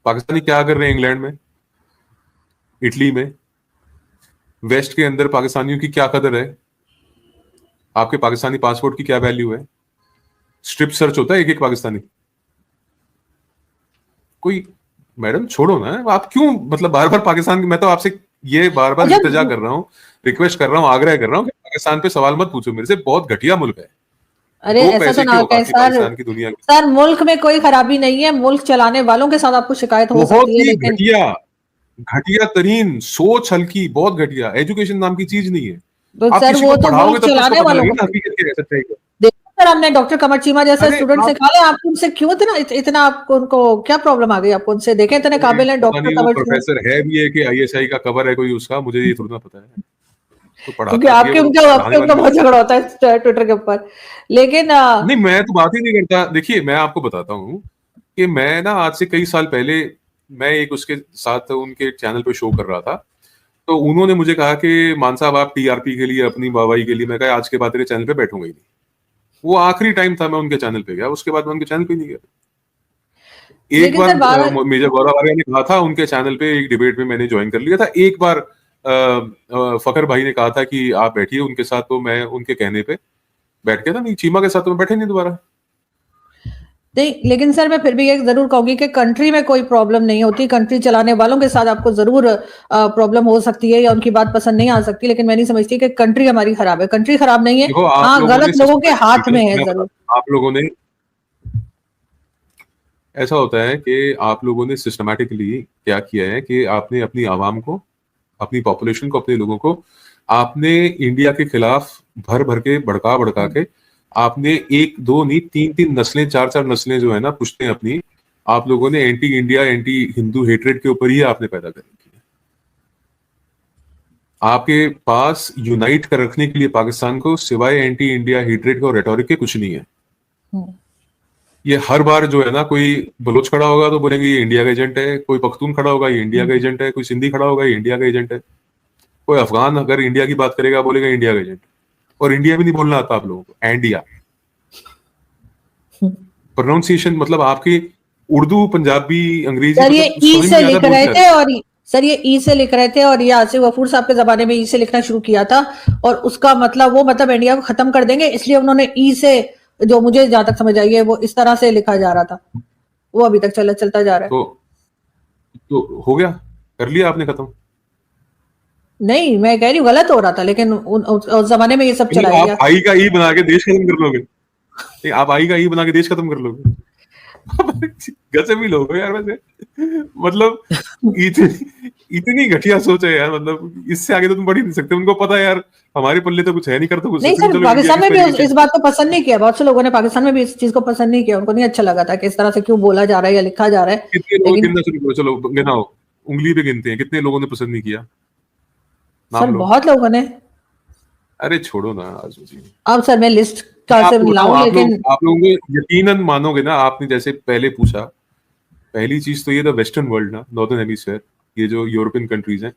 पाकिस्तानी क्या कर रहे हैं इंग्लैंड में, इटली में, वेस्ट के अंदर पाकिस्तानियों की क्या कदर है, आपके पाकिस्तानी पासपोर्ट की क्या वैल्यू है? स्ट्रिप सर्च होता है एक एक पाकिस्तानी। कोई मैडम छोड़ो ना, आप क्यों मतलब बार बार पाकिस्तान की, मैं तो आपसे ये बार बार अच्छा, इल्तिजा कर रहा हूँ, रिक्वेस्ट कर रहा हूँ, आग्रह कर रहा हूँ कि पाकिस्तान पे सवाल मत पूछो मेरे से, बहुत घटिया मुल्क है। अरे दो ऐसा तो पैसे ना की कहे औकात नहीं सर। पाकिस्तान की दुनिया की। सर मुल्क में कोई खराबी नहीं है, मुल्क चलाने वालों के साथ आपको शिकायत हो बहुत सकती है, ही लेकिन घटिया, घटिया तरीन सोच, हल्की, बहुत घटिया। एजुकेशन नाम की चीज नहीं है। तो आप सर किसी वो को तो पढ़ाओगे मुल्क तब तो उसको चलाने पता वालों लगेगा को, ना हकीकत क्या है, सच्चाई क्या देखो सर हमने डॉक्टर कमर चीमा है। जैसे अरे स्टूडेंट आप, निकाले, आपको उनसे क्यों इतना आपको उनको क्या प्रॉब्लम आ गई? आपको उनसे देखें, इतने काबिल हैं पता डॉक्टर नहीं वो कमर चीमा। प्रोफेसर है भी है कि आईएसआई का कवर है कोई उसका, मुझे ये थोड़ा ना पता है। तो क्योंकि पढ़ाता भी है वो, तो पढ़ाने आपके उनका वाली बहुत बात झगड़ा होता है ट्विटर के ऊपर, लेकिन नहीं, मैं तो बात ही नहीं करता। देखिए मैं आपको बताता हूँ कि मैं ना आज से कई साल पहले मैं एक उसके साथ उनके चैनल पे शो कर रहा था, तो उन्होंने मुझे कहा कि मान साहब आप टीआरपी के लिए, अपनी वाहवाही के लिए, मैं कहा आज के बाद तेरे चैनल पे बैठूंगा ही नहीं। वो आखिरी टाइम था मैं उनके चैनल पे गया, उसके बाद मैं उनके चैनल पे नहीं गया। एक लेकिन बार सर बात, मेजर गौरव आर्या ने कहा था उनके चैनल पे, एक डिबेट में मैंने ज्वाइन कर लिया था। एक बार फखर भाई ने कहा था कि आप बैठिए उनके साथ, तो मैं उनके कहने पे बैठ गया था। नहीं, चीमा के साथ तो मैं बैठे नहीं दोबारा। नहीं लेकिन सर मैं फिर भी ये जरूर कहूंगी कि कंट्री में कोई प्रॉब्लम नहीं होती, कंट्री चलाने वालों के साथ आपको जरूर प्रॉब्लम हो सकती है या उनकी बात पसंद नहीं आ सकती, लेकिन मैं नहीं समझती कि कंट्री हमारी खराब है। कंट्री खराब नहीं है, देखो आप हाँ लोगों ने गलत लोगों के हाथ सिस्टमेटिकली, में है मैं जरूर। बताता हूं, आप लोगों ने, ऐसा होता है कि आप लोगों ने सिस्टमैटिकली क्या किया है कि आपने अपनी आवाम को, अपनी पॉपुलेशन को, अपने लोगों को आपने इंडिया के खिलाफ भर भर के, भड़का भड़का के, आपने एक दो नहीं, तीन तीन नस्लें, चार चार नस्लें जो है ना पुश्तें अपनी, आप लोगों ने anti India, anti Hindu hatred के ऊपर ही आपने पैदा कर रखी है। आपके पास यूनाइट कर रखने के लिए पाकिस्तान को सिवाय एंटी इंडिया हेट्रेड और रेटोरिक के कुछ नहीं है। हम्म। ये हर बार जो है ना, कोई बलोच खड़ा होगा तो बोलेंगे ये इंडिया का एजेंट है, कोई पख्तून खड़ा होगा ये इंडिया का एजेंट है, कोई सिंधी खड़ा होगा ये इंडिया का एजेंट है, कोई अफगान अगर इंडिया की बात करेगा बोलेगा इंडिया का एजेंट। और इंडिया भी नहीं बोलना आता आप लोगों को, इंडिया प्रोनाउंसिएशन, मतलब आपकी उर्दू, पंजाबी, अंग्रेजी, सर ये मतलब ई समझ में से नहीं आता लिख बोलते रहे यार। थे और सर ये ई से लिख रहे थे, और ये आसिफ गफूर साहब के जमाने में ई से लिखना शुरू किया था, और उसका मतलब वो मतलब इंडिया को खत्म कर देंगे, इसलिए उन्होंने ई से, जो मुझे जहां तक समझ आई है वो इस तरह से लिखा जा रहा था, वो अभी तक चलता जा रहा है। तो हो गया, कर लिया आपने खत्म। नहीं मैं कह रही हूँ गलत हो रहा था, लेकिन उस जमाने में ये सब नहीं, चलाया आप गया। आई का ई बना के देश खत्म कर लोगे। नहीं, आप आई का ई बना के देश खत्म कर लोगे। गजब ही लोग हो यार वैसे, मतलब इतनी इतनी घटिया सोच है यार, मतलब इससे आगे तो तुम बढ़ ही नहीं सकते। उनको पता है यार हमारे पल्ले तो कुछ है नहीं, करते कुछ नहीं सकते नहीं, सर चलो इंडिया पाकिस्तान की में भी स्पेलिंग इस चेंज बात कर। को पसंद नहीं किया, बहुत से लोगों ने पाकिस्तान में भी इस चीज को पसंद नहीं किया, उनको नहीं अच्छा लगा था कि इस तरह से क्यों बोला जा रहा है या लिखा जा रहा है, कितने लोग लेकिन गिनना शुरू करो, चलो गिनाओ, उंगली पे गिनते हैं कितने लोगों ने पसंद नहीं किया, सर नाम लो। बहुत लोगों ने। अरे छोड़ो ना आजू जी। अब सर मैं लिस्ट मैं का से आपको बताऊं, लाऊं, लेकिन आप लोगों को यकीनन मानोगे ना, आपने जैसे पहले पूछा, पहली चीज तो ये था वेस्टर्न वर्ल्ड ना, नॉर्दर्न हेमिस्फीयर, ये जो यूरोपियन कंट्रीज हैं,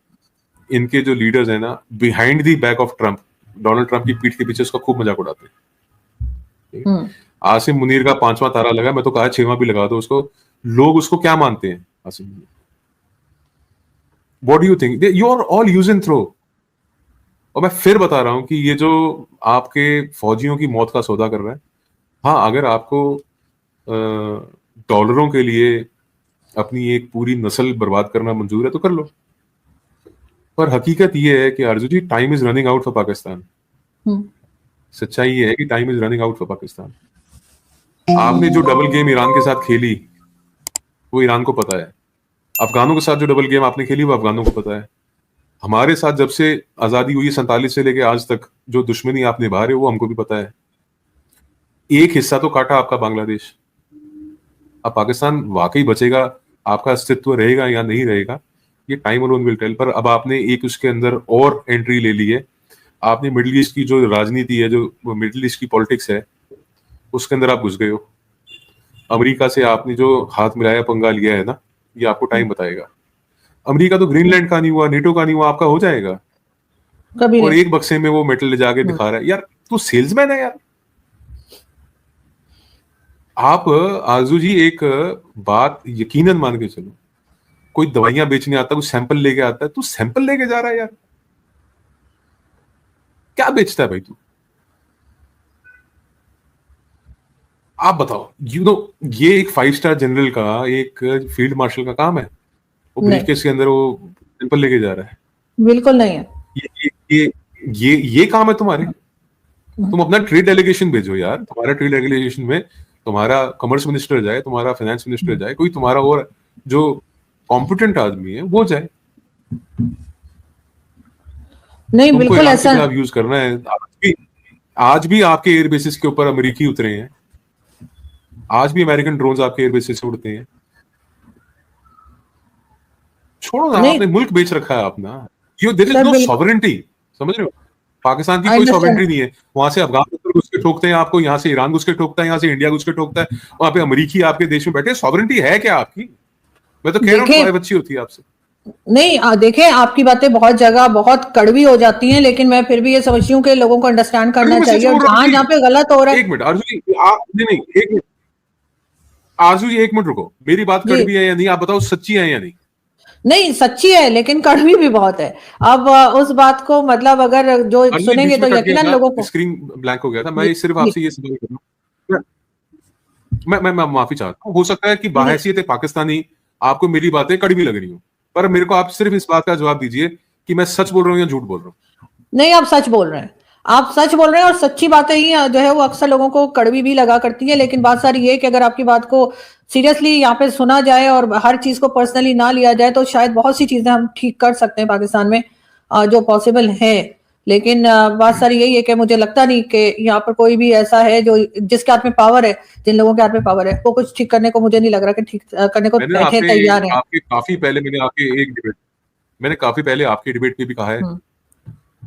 इनके जो लीडर्स हैं ना, behind the back of Trump, Donald Trump की पीठ के पीछे उसका खूब मजाक उड़ाते हैं। ठीक है? हम्म। आसिम मुनीर का 5वां तारा लगा, मैं तो कहा 6वां भी लगा दो उसको। लोग उसको क्या मानते हैं Asim Munir? What do you think? You are all use and throw. और मैं फिर बता रहा हूं कि ये जो आपके फौजियों की मौत का सौदा कर रहा है, हाँ अगर आपको डॉलरों के लिए अपनी एक पूरी नस्ल बर्बाद करना मंजूर है तो कर लो। पर हकीकत ये है कि Arzoo ji, time is running out for Pakistan. हम्म। सच्चाई ये है कि time is running out for Pakistan. आपने जो डबल गेम ईरान के साथ खेली वो ईरान को पता है। अफगानों के साथ जो डबल गेम आपने खेली वो अफगानों को पता है। हमारे साथ जब से आजादी हुई 47 से लेके आज तक जो दुश्मनी आप निभा रहे हो वो हमको भी पता है। एक हिस्सा तो काटा आपका बांग्लादेश। अब पाकिस्तान वाकई बचेगा, आपका अस्तित्व रहेगा या नहीं रहेगा, ये टाइम अलोन विल टेल। पर अब आपने एक उसके अंदर और एंट्री ले ली है। आपने मिडिल ईस्ट की जो राजनीति है, जो मिडिल ईस्ट की पॉलिटिक्स है, उसके अंदर आप घुस गए हो। अमेरिका से आपने जो हाथ मिलाया, पंगा लिया है ना, ये आपको टाइम बताएगा। अमेरिका तो ग्रीनलैंड का नहीं हुआ, नेटो का नहीं हुआ, आपका हो जाएगा। कभी और नहीं। एक बक्से में वो मेटल ले जाके हम्म। दिखा रहा है यार, तू सेल्समैन है यार। आप आजू जी एक बात यकीनन मान के चलो, कोई दवाइयां बेचने आता है, कोई सैंपल लेके आता है, तू सैंपल लेके जा रहा है यार, क्या बेचता है भाई तू? आप बताओ, ये एक 5 स्टार जनरल का, एक फील्ड मार्शल का काम है? वो नहीं, ब्रीफकेस के अंदर वो सैंपल लेके जा रहा है? बिल्कुल नहीं है। ये ये ये काम है तुम्हारे? तुम अपना ट्रेड डेलीगेशन भेजो यार, तुम्हारा ट्रेड डेलीगेशन में तुम्हारा कॉमर्स मिनिस्टर जाए, तुम्हारा फाइनेंस मिनिस्टर जाए, कोई तुम्हारा और जो कॉम्पिटेंट आदमी है वो जाए। नहीं, तुमको बिल्कुल ईरान के ऐसा खिलाफ यूज करना है। आज भी आपके एयरबेसिस के ऊपर अमेरिकी उतरे हैं, आज भी अमेरिकन ड्रोन्स आपके एयरबेसिस से उड़ते हैं। छोड़ो ना, नहीं आपने मुल्क बेच रखा है अपना। देयर इज सर, नो बिल्कुल सॉवरेंटी, समझ रहे हो? पाकिस्तान की आई कोई अंडरस्टैंड। सॉवरेंटी नहीं है। वहां से अफगान घुस के ठोकते हैं आपको, यहाँ से ईरान घुस के ठोकता है, यहाँ से इंडिया घुस के ठोकता है, वहां पे अमेरिकी आपके देश में बैठे। सॉवरेंटी है क्या आपकी? मैं तो कह रहा हूँ देखें, तुम्हारी बच्ची होती है आपसे। नहीं देखें, आपकी बातें बहुत जगह बहुत कड़वी हो जाती हैं, लेकिन मैं फिर भी ये समझती हूँ कि लोगों को अंडरस्टैंड अरे करना मैं सच चाहिए, और बोल रहा हूँ जहां जहां जी। पे गलत हो रहा है। एक मिनट आरजू जी, आप नहीं नहीं एक मिनट, आरजू जी एक मिनट रुको। मेरी बात जी, कड़वी है या नहीं, आप बताओ सच्ची है या नहीं? नहीं सच्ची है, लेकिन कड़वी भी बहुत है। अब उस बात को मतलब अगर जो आरजू जी सुनेंगे बीच में तो कट गया यकीनन था, लोगों को। स्क्रीन ब्लैंक हो गया था। जी, मैं सिर्फ जी, आपसे ये सवाल कर रहा हूँ। मैं माफी चाहता हूँ, हो सकता है कि जी, बाहैसियत पाकिस्तानी आपको मेरी बातें कड़वी लग रही हो, पर मेरे को आप सिर्फ इस बात का जवाब दीजिए कि मैं सच बोल रहा हूँ या झूठ बोल रहा हूँ। नहीं, आप सच बोल रहे हैं। आप सच बोल रहे हैं, और सच्ची बातें ही जो है वो अक्सर लोगों को कड़वी भी लगा करती है, लेकिन बात सारी ये है कि अगर आपकी बात को सीरियसली यहाँ पे सुना जाए और हर चीज को पर्सनली ना लिया जाए, तो शायद बहुत सी चीजें हम ठीक कर सकते हैं पाकिस्तान में, जो पॉसिबल है। लेकिन बात सारी यही है कि मुझे लगता नहीं कि यहाँ पर कोई भी ऐसा है जो जिसके हाथ में पावर है, जिन लोगों के हाथ में पावर है, वो कुछ ठीक करने को, मुझे नहीं लग रहा कि ठीक करने को मैंने बैठे आपके तैयार है। आपके काफी पहले मैंने आपके एक डिबेट मैंने काफी पहले आपकी डिबेट पे भी कहा है,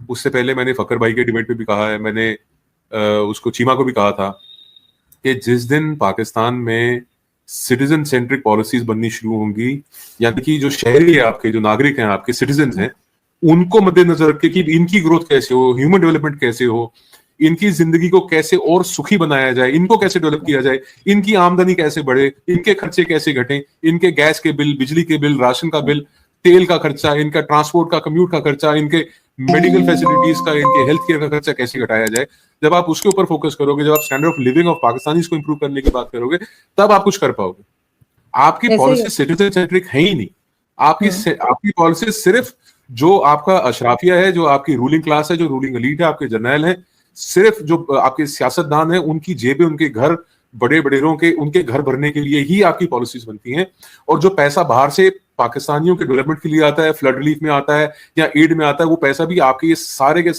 उससे पहले मैंने फकर भाई के डिबेट पे भी कहा है, मैंने उसको चीमा को भी कहा था कि जिस दिन पाकिस्तान में सिटीजन सेंट्रिक पॉलिसीज बननी शुरू होंगी, यानी कि जो शहरी है आपके, जो नागरिक हैं आपके, सिटीजन हैं, उनको मद्देनजर रख के कि इनकी ग्रोथ कैसे हो, ह्यूमन डेवलपमेंट कैसे हो, इनकी जिंदगी को कैसे और सुखी बनाया जाए, इनको कैसे डेवलप किया जाए, इनकी आमदनी कैसे बढ़े, इनके खर्चे कैसे घटें, इनके गैस के बिल, बिजली के बिल, राशन का बिल, तेल का खर्चा, इनका ट्रांसपोर्ट का, कम्यूट का खर्चा, इनके मेडिकल फैसिलिटीज का, इनके हेल्थ केयर का खर्चा कैसे घटाया जाए। जब आप उसके ऊपर फोकस करोगे, जब आप standard of living of Pakistanis को इंप्रूव करने की बात करोगे, तब आप कुछ कर पाओगे। आपकी ऐसे ही पॉलिसी सिटीजन सेंट्रिक है ही नहीं। है। आपकी पॉलिसी सिर्फ जो आपका अशराफिया है, जो आपकी रूलिंग क्लास है, जो रूलिंग एलीट है, आपके जर्नैल हैं, सिर्फ जो आपके सियासतदान हैं, उनकी जेबें, उनके घर, बड़े बड़ेरों के उनके घर भरने के लिए ही आपकी पॉलिसीज बनती हैं। और जो पैसा बाहर से पाकिस्तानियों के डेवलपमेंट के लिए आता है, फ्लड रिलीफ में आता है या एड में आता है, वो पैसा भी आपके ये सारे के